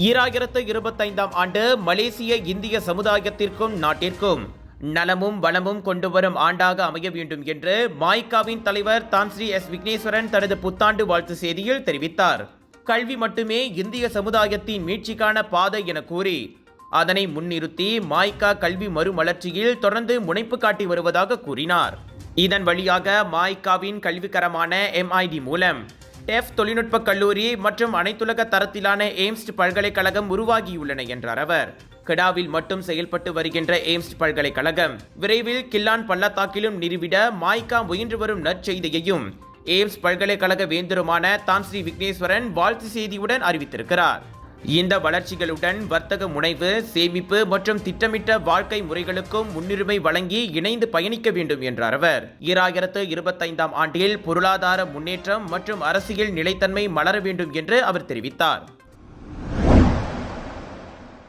2025ஆம் ஆண்டு மலேசிய இந்திய சமுதாயத்திற்கும் நாட்டிற்கும் நலமும் வளமும் கொண்டு வரும் ஆண்டாக அமைய வேண்டும் என்று மாய்காவின் தலைவர் தான்ஸ்ரீ எஸ் விக்னேஸ்வரன் தனது புத்தாண்டு வாழ்த்து செய்தியில் தெரிவித்தார். கல்வி மட்டுமே இந்திய சமுதாயத்தின் மீட்சிக்கான பாதை என கூறி அதனை முன்னிறுத்தி மாய்கா கல்வி மறுமலர்ச்சியில் தொடர்ந்து முனைப்பு காட்டி வருவதாக கூறினார். இதன் வழியாக மாய்காவின் கல்விக்கரமான MID மூலம் டெஃப் தொழில்நுட்ப கல்லூரி மற்றும் அனைத்துலக தரத்திலான எய்ம்ஸ் பல்கலைக்கழகம் உருவாகியுள்ளன என்றார் அவர். கெடாவில் மட்டும் செயல்பட்டு வருகின்ற எய்ம்ஸ் பல்கலைக்கழகம் விரைவில் கில்லான் பள்ளத்தாக்கிலும் நிறுவிட மாய்கா முயன்று வரும் நற்செய்தியையும் எய்ம்ஸ் பல்கலைக்கழக வேந்தருமான தான்ஸ்ரீ விக்னேஸ்வரன் வாழ்த்து செய்தியுடன் அறிவித்திருக்கிறார். இந்த வளர்ச்சிகளுடன் வர்த்தக முனைவு, சேமிப்பு மற்றும் திட்டமிட்ட வாழ்க்கை முறைகளுக்கும் முன்னுரிமை வழங்கி இணைந்து பயணிக்க வேண்டும் என்றார் அவர். 2025ஆம் ஆண்டில் பொருளாதார முன்னேற்றம் மற்றும் அரசியல் நிலைத்தன்மை மலர வேண்டும் என்று அவர் தெரிவித்தார்.